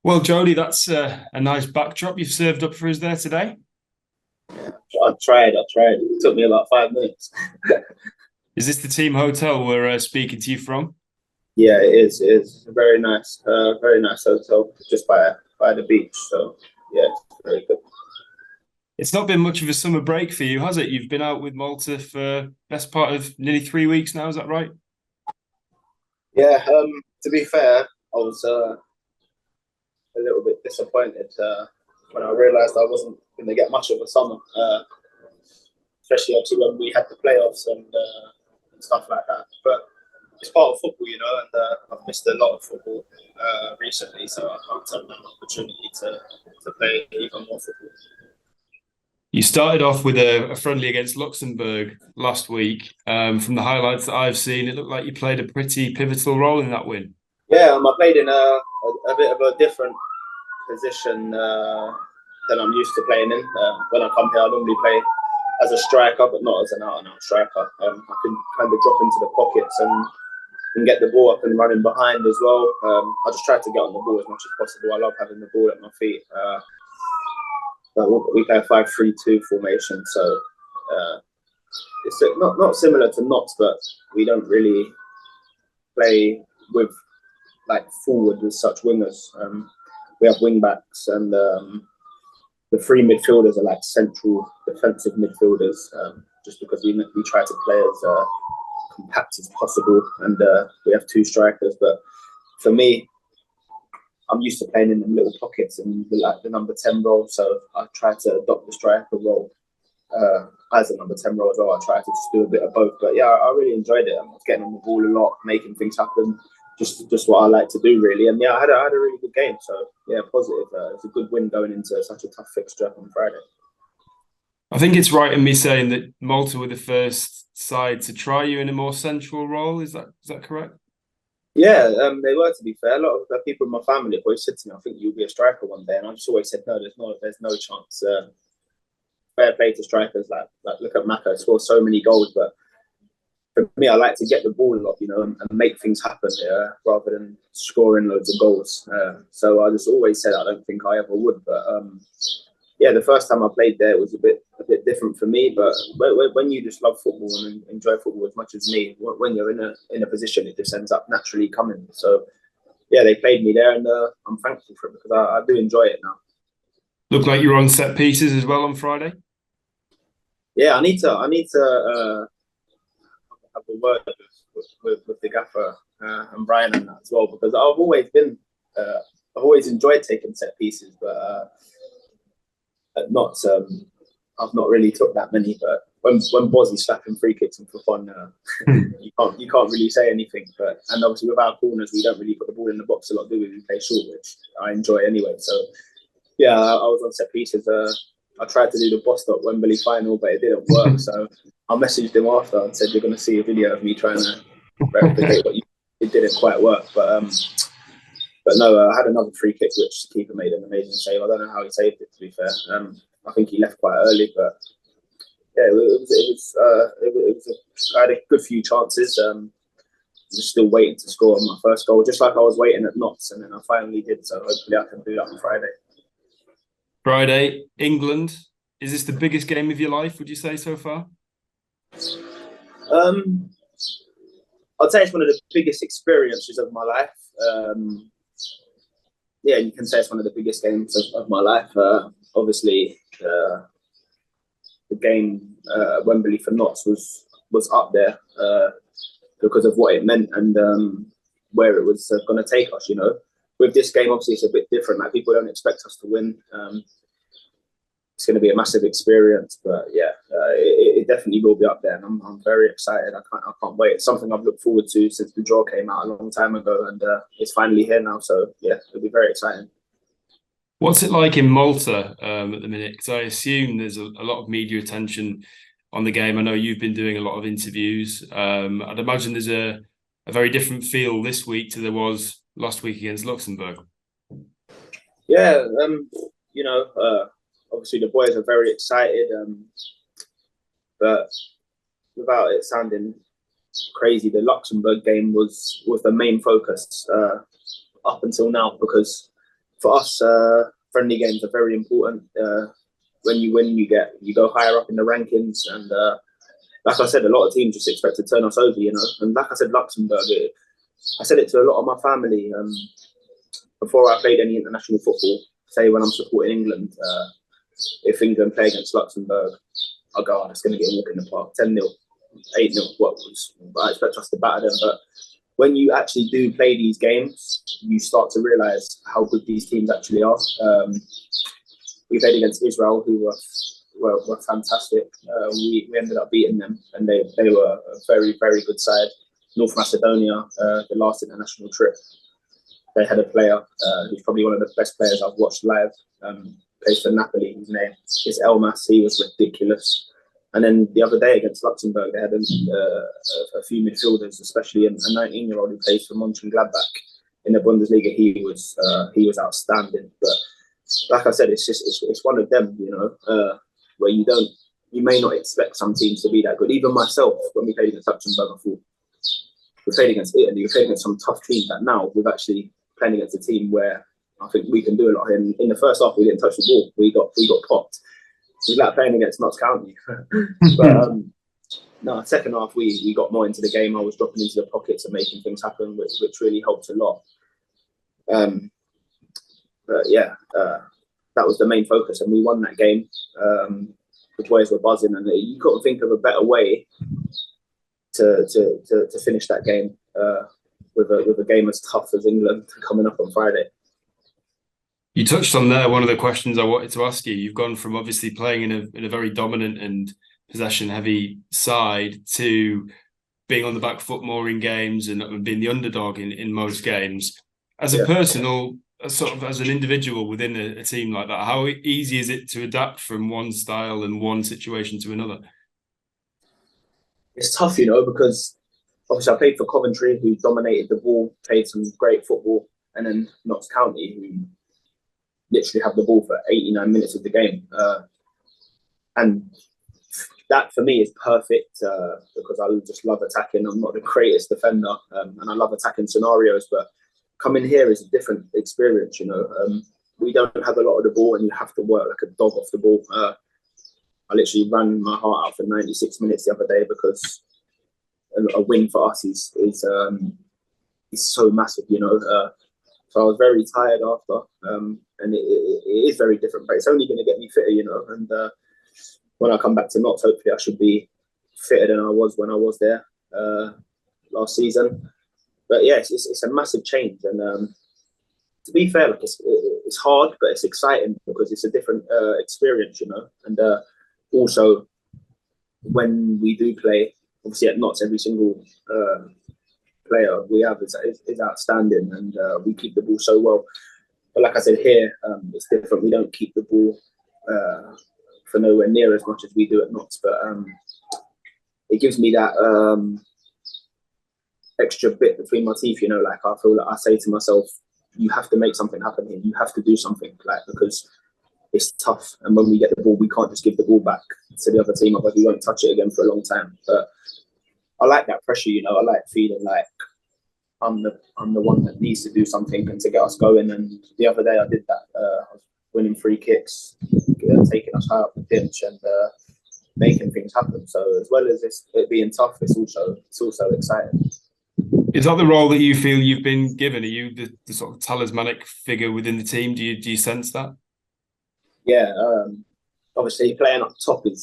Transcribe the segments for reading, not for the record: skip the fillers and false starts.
Well, Jody, that's a nice backdrop you've served up for us there today. I tried. It took me about 5 minutes. Is this the team hotel we're speaking to you from? Yeah, it is. It is very nice hotel just by the beach. So yeah, it's very good. It's not been much of a summer break for you, has it? You've been out with Malta for best part of nearly 3 weeks now, is that right? Yeah. To be fair, I was a little bit disappointed when I realised I wasn't going to get much of a summer, especially obviously when we had the playoffs and stuff like that. But it's part of football, and I've missed a lot of football recently, so I can't take that opportunity to play even more football. You started off with a friendly against Luxembourg last week. From the highlights that I've seen, it looked like you played a pretty pivotal role in that win. Yeah, I played in a bit of a different position than I'm used to playing in. When I come here, I normally play as a striker, but not as an out-and-out striker. I can kind of drop into the pockets and get the ball up and running behind as well. I just try to get on the ball as much as possible. I love having the ball at my feet. We play a 5-3-2 formation, so it's not similar to Knots, but we don't really play with like forward as such wingers. We have wing backs, and the three midfielders are like central defensive midfielders, just because we try to play as compact as possible, and we have two strikers. But for me, I'm used to playing in the little pockets and the number 10 role, so I try to adopt the striker role as a number 10 role as well. I try to just do a bit of both. But yeah, I really enjoyed it. I was getting on the ball a lot, making things happen. Just what I like to do, really. And yeah, I had a really good game. So yeah, positive. It's a good win going into such a tough fixture on Friday. I think it's right in me saying that Malta were the first side to try you in a more central role. Is that correct? Yeah, they were, to be fair. A lot of the people in my family have always said to me, "I think you'll be a striker one day," and I just always said, "No, there's no chance." Fair play to strikers. Like look at Maka, scored so many goals, but for me, I like to get the ball up, and make things happen, rather than scoring loads of goals. So I just always said I don't think I ever would, but yeah, the first time I played there was a bit different for me. But when you just love football and enjoy football as much as me, when you're in a position, it just ends up naturally coming. So yeah, they played me there, and I'm thankful for it because I do enjoy it now. Looked like you were on set pieces as well on Friday. Yeah, I need to have a word with the gaffer and Brian and that as well, because I've always enjoyed taking set pieces, but not I've not really took that many. But when Bozzy's slapping free kicks and for fun, you can't really say anything. And obviously with our corners, we don't really put the ball in the box a lot, do we? We play short, which I enjoy anyway. So yeah, I was on set pieces. I tried to do the Bostock Wembley final, but it didn't work. So I messaged him after and said, "You're going to see a video of me trying to replicate what you." It didn't quite work, but no, I had another free kick which the keeper made an amazing save. I don't know how he saved it. To be fair, I think he left quite early, but yeah, I had a good few chances. Just still waiting to score on my first goal, just like I was waiting at Notts, and then I finally did. So hopefully I can do that on Friday. Friday, England. Is this the biggest game of your life, would you say, so far? Um, I'd say it's one of the biggest experiences of my life. Yeah, you can say it's one of the biggest games of my life. Obviously, the game Wembley for Notts was up there because of what it meant and where it was going to take us. With this game, obviously, it's a bit different. Like people don't expect us to win. It's going to be a massive experience, but yeah, it definitely will be up there, and I'm very excited. I can't wait. It's something I've looked forward to since the draw came out a long time ago, and it's finally here now. So yeah, it'll be very exciting. What's it like in Malta at the minute? Because I assume there's a lot of media attention on the game. I know you've been doing a lot of interviews. I'd imagine there's a very different feel this week to there was last week against Luxembourg. Yeah, obviously the boys are very excited, but without it sounding crazy, the Luxembourg game was the main focus up until now, because For us, friendly games are very important. When you win, you go higher up in the rankings, and like I said, a lot of teams just expect to turn us over, you know. And like I said, Luxembourg, I said it to a lot of my family before I played any international football. Say when I'm supporting England, if England play against Luxembourg, I'll go, oh, it's going to get a walk in the park, 10-0, 8-0, what was. I expect us to batter them, but when you actually do play these games, you start to realise how good these teams actually are. We played against Israel, who were fantastic. We ended up beating them, and they were a very, very good side. North Macedonia, the last international trip, they had a player who's probably one of the best players I've watched live. Plays for Napoli. His name is Elmas. He was ridiculous. And then the other day against Luxembourg, they had a few midfielders, especially a 19-year-old who plays for Mönchengladbach in the Bundesliga. He was outstanding. But like I said, it's one of them, you know, where you may not expect some teams to be that good. Even myself, when we played against Luxembourg, I thought we played against Italy, we played against some tough teams. That now we're actually playing against a team where I think we can do a lot. In the first half, we didn't touch the ball. We got popped. It was like playing against Notts County. But no, second half we got more into the game. I was dropping into the pockets and making things happen, which really helped a lot. But yeah, that was the main focus, and we won that game. The boys were buzzing, and you couldn't think of a better way to finish that game with a game as tough as England coming up on Friday. You touched on there one of the questions I wanted to ask you. You've gone from obviously playing in a very dominant and possession-heavy side to being on the back foot more in games and being the underdog in most games. As a person, sort of as an individual within a team like that, how easy is it to adapt from one style and one situation to another? It's tough, you know, because obviously I played for Coventry, who dominated the ball, played some great football, and then Notts County, who literally have the ball for 89 minutes of the game. And that for me is perfect because I just love attacking. I'm not the greatest defender and I love attacking scenarios, but coming here is a different experience, you know. We don't have a lot of the ball and you have to work like a dog off the ball. I literally ran my heart out for 96 minutes the other day because a win for us is so massive, you know. So I was very tired after, and it is very different, but it's only going to get me fitter, you know. And when I come back to Notts, hopefully I should be fitter than I was when I was there last season. But yeah, it's a massive change, and to be fair, like it's hard, but it's exciting because it's a different experience, you know. And also, when we do play, obviously at Notts, every single player we have is outstanding, and we keep the ball so well. But like I said, here it's different. We don't keep the ball for nowhere near as much as we do at Notts, but it gives me that extra bit between my teeth, you know. Like I feel like I say to myself, you have to make something happen here. You have to do something, like, because it's tough. And when we get the ball, we can't just give the ball back to the other team, otherwise we won't touch it again for a long time. But I like that pressure, you know. I like feeling like I'm the one that needs to do something and to get us going. And the other day I did that. I was winning free kicks, taking us high up the pitch, and making things happen. So as well as it being tough, it's also exciting. Is that the role that you feel you've been given? Are you the sort of talismanic figure within the team? Do you sense that? Yeah, obviously playing up top it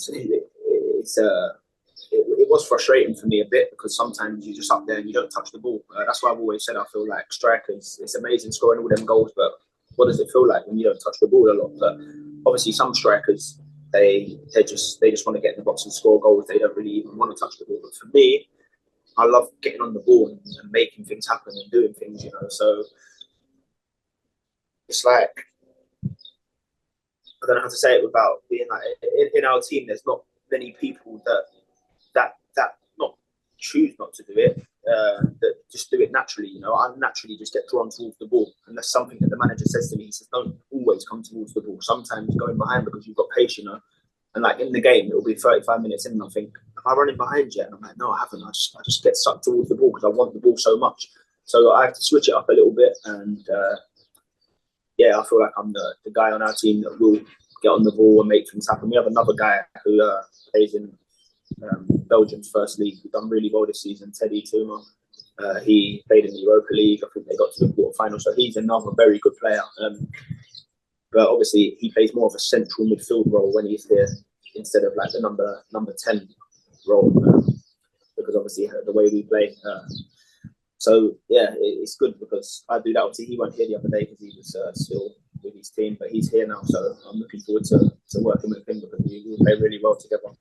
was frustrating for me a bit, because sometimes you're just up there and you don't touch the ball. That's why I've always said I feel like strikers, it's amazing scoring all them goals, but what does it feel like when you don't touch the ball a lot? But obviously some strikers, they just want to get in the box and score goals. They don't really even want to touch the ball. But for me, I love getting on the ball and making things happen and doing things, you know. So it's like, I don't know how to say it without being like, in our team, there's not many people that not choose not to do it, that just do it naturally, you know. I naturally just get drawn towards the ball, and that's something that the manager says to me. He says, don't always come towards the ball. Sometimes going behind because you've got pace, you know. And like in the game, it'll be 35 minutes in, and I think, am I running behind yet? And I'm like, no, I haven't. I just get sucked towards the ball because I want the ball so much. So I have to switch it up a little bit, and yeah, I feel like I'm the guy on our team that will get on the ball and make things happen. We have another guy who plays in Belgium's first league, who's done really well this season, Teddy Tuma. He played in the Europa League. I think they got to the quarterfinal, so he's another very good player. But obviously, he plays more of a central midfield role when he's here instead of like the number 10 role, because obviously the way we play. So yeah, it's good because I do that. Obviously, he weren't here the other day because he was still with his team, but he's here now, so I'm looking forward to working with him because we play really well together.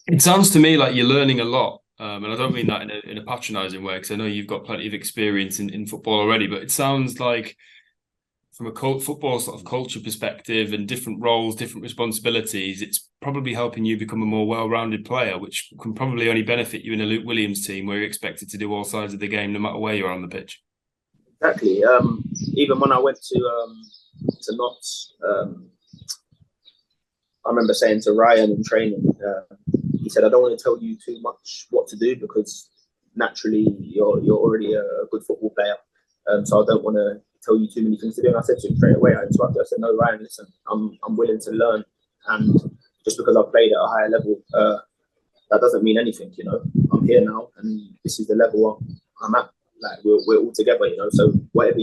It sounds to me like you're learning a lot. And I don't mean that in a patronising way, because I know you've got plenty of experience in football already, but it sounds like from a football sort of culture perspective and different roles, different responsibilities, it's probably helping you become a more well-rounded player, which can probably only benefit you in a Luke Williams team where you're expected to do all sides of the game no matter where you're on the pitch. Exactly. Even when I went to Notts, I remember saying to Ryan in training, he said, I don't want to tell you too much what to do because naturally you're already a good football player. So I don't want to tell you too many things to do. And I said to him straight away, I interrupted, I said, no, Ryan, listen, I'm willing to learn. And just because I played at a higher level, that doesn't mean anything, you know. I'm here now and this is the level I'm at. Like we're all together, you know. So whatever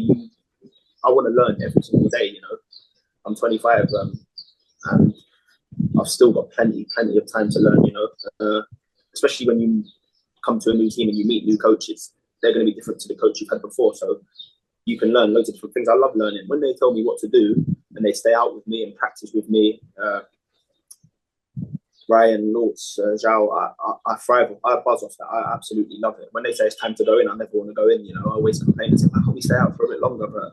I want to learn every single day, you know. I'm 25 and I've still got plenty of time to learn, you know. Especially when you come to a new team and you meet new coaches, they're going to be different to the coach you've had before. So you can learn loads of different things. I love learning. When they tell me what to do and they stay out with me and practice with me, Ryan, Lortz, Zhao, I thrive. I buzz off that. I absolutely love it. When they say it's time to go in, I never want to go in. You know, I always complain and say, why can't we stay out for a bit longer? But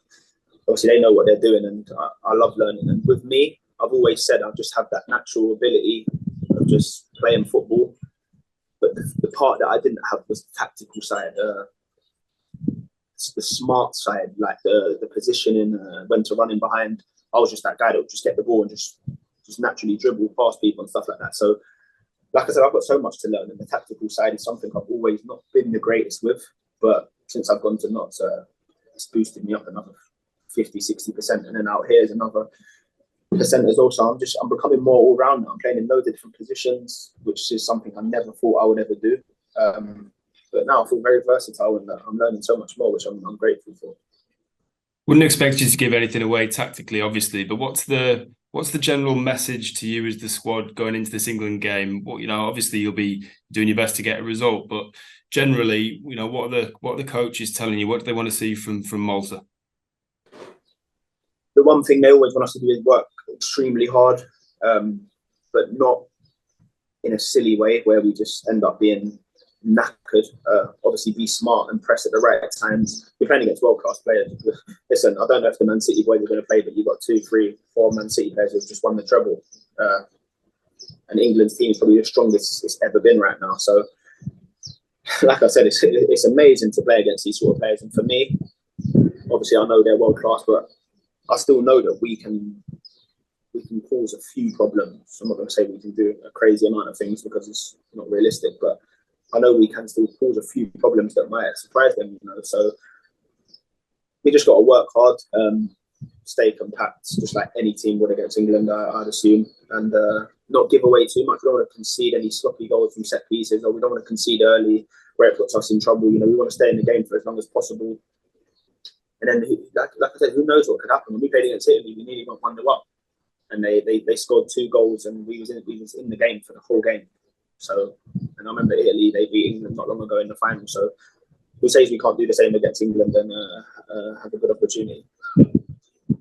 obviously they know what they're doing, and I love learning. And with me, I've always said I just have that natural ability of just playing football. But the part that I didn't have was the tactical side, the smart side, like the positioning, when to run in behind. I was just that guy that would just get the ball and just naturally dribble past people and stuff like that. So, like I said, I've got so much to learn, and the tactical side is something I've always not been the greatest with. But since I've gone to Notts, it's boosted me up another 50-60%, and then out here is another percent as well. So I'm becoming more all round now. I'm playing in loads of different positions, which is something I never thought I would ever do. But now I feel very versatile, and I'm learning so much more, which I'm grateful for. Wouldn't expect you to give anything away tactically, obviously, but what's the general message to you as the squad going into this England game? What, you know, obviously you'll be doing your best to get a result, but generally, you know, what are the coaches telling you? What do they want to see from Malta? The one thing they always want us to do is work extremely hard, but not in a silly way where we just end up being knackered. Obviously be smart and press at the right times. We're playing against world-class players. Listen, I don't know if the Man City boys are going to play, but you've got 2, 3, 4 Man City players who've just won the treble. And England's team is probably the strongest it's ever been right now. So, like I said, it's amazing to play against these sort of players. And for me, obviously I know they're world-class, but I still know that we can cause a few problems. I'm not going to say we can do a crazy amount of things because it's not realistic, but I know we can still cause a few problems that might surprise them, you know. So we just got to work hard, stay compact, just like any team would against England, I'd assume, and not give away too much. We don't want to concede any sloppy goals from set pieces, or we don't want to concede early where it puts us in trouble. You know, we want to stay in the game for as long as possible. And then, like I said, who knows what could happen? When we played against Italy, we nearly went 1-0 up, and they scored 2 goals, and we was in the game for the whole game. So, and I remember Italy, they beat England not long ago in the final. So, who says we can't do the same against England and have a good opportunity?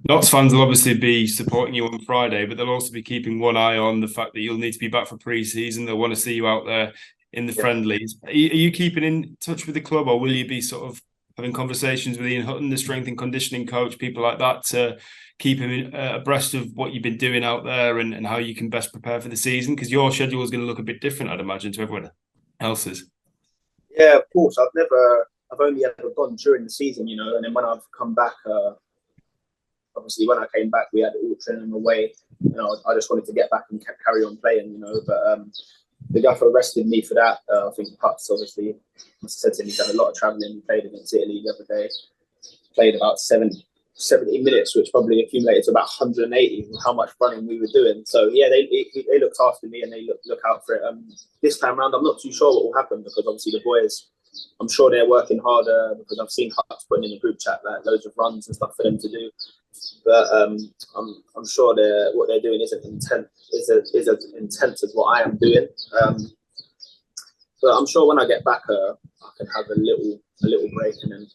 Notts fans will obviously be supporting you on Friday, but they'll also be keeping one eye on the fact that you'll need to be back for pre-season. They'll want to see you out there in the friendlies. Are you keeping in touch with the club, or will you be sort of having conversations with Ian Hutton, the strength and conditioning coach, people like that, to keep him abreast of what you've been doing out there and how you can best prepare for the season? Because your schedule is going to look a bit different, I'd imagine, to everyone else's. Yeah, of course. I've only ever gone during the season, you know, and then when I've come back, obviously when I came back, we had Altrincham away. You know, I just wanted to get back and carry on playing, you know, but the gaffer arrested me for that. I think Putz obviously must have said to him he's done a lot of travelling. He played against Italy the other day. Played about 70 70 minutes, which probably accumulated to about 180, how much running we were doing. So yeah, they looked after me and they look out for it. This time around, I'm not too sure what will happen because obviously the boys, I'm sure they're working harder because I've seen Huts putting in the group chat like loads of runs and stuff for them to do. But I'm sure what they're doing isn't as intense as what I am doing. But I'm sure when I get back, I can have a little break and then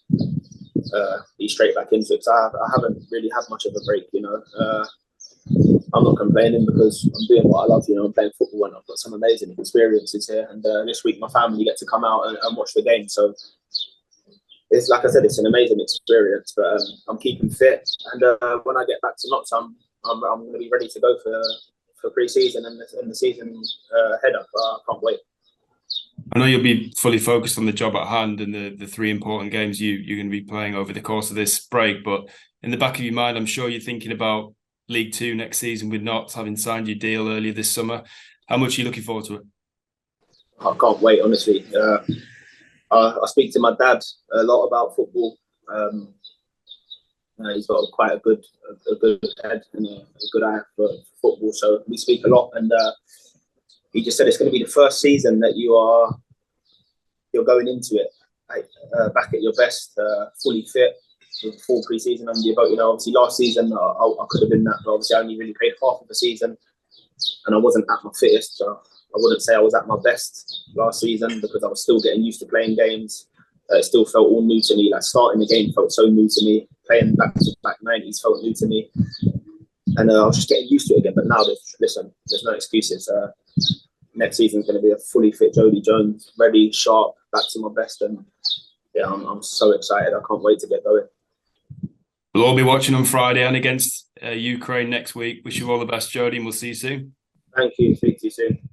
be straight back into it. So I haven't really had much of a break, you know. I'm not complaining because I'm doing what I love, you know. I'm playing football and I've got some amazing experiences here. And this week, my family get to come out and watch the game. So it's like I said, it's an amazing experience. But I'm keeping fit, and when I get back to Notts, I'm going to be ready to go for pre-season and the season head up. I can't wait. I know you'll be fully focused on the job at hand and the three important games you're going to be playing over the course of this break. But in the back of your mind, I'm sure you're thinking about League Two next season with Notts, having signed your deal earlier this summer. How much are you looking forward to it? I can't wait, honestly. I speak to my dad a lot about football. He's got quite a good head and a good eye for football, so we speak a lot. And he just said it's going to be the first season that you're going into it like, back at your best, fully fit, with full pre-season under your belt. You know, obviously last season I could have been that, but obviously I only really played half of the season, and I wasn't at my fittest. So I wouldn't say I was at my best last season because I was still getting used to playing games. It still felt all new to me. Like starting the game felt so new to me. Playing back-to-back 90s felt new to me. And I was just getting used to it again. But now, there's no excuses. Next season's going to be a fully fit Jodi Jones, ready, sharp, back to my best. And yeah, I'm so excited. I can't wait to get going. We'll all be watching on Friday and against Ukraine next week. Wish you all the best, Jodi, and we'll see you soon. Thank you. Speak to you soon.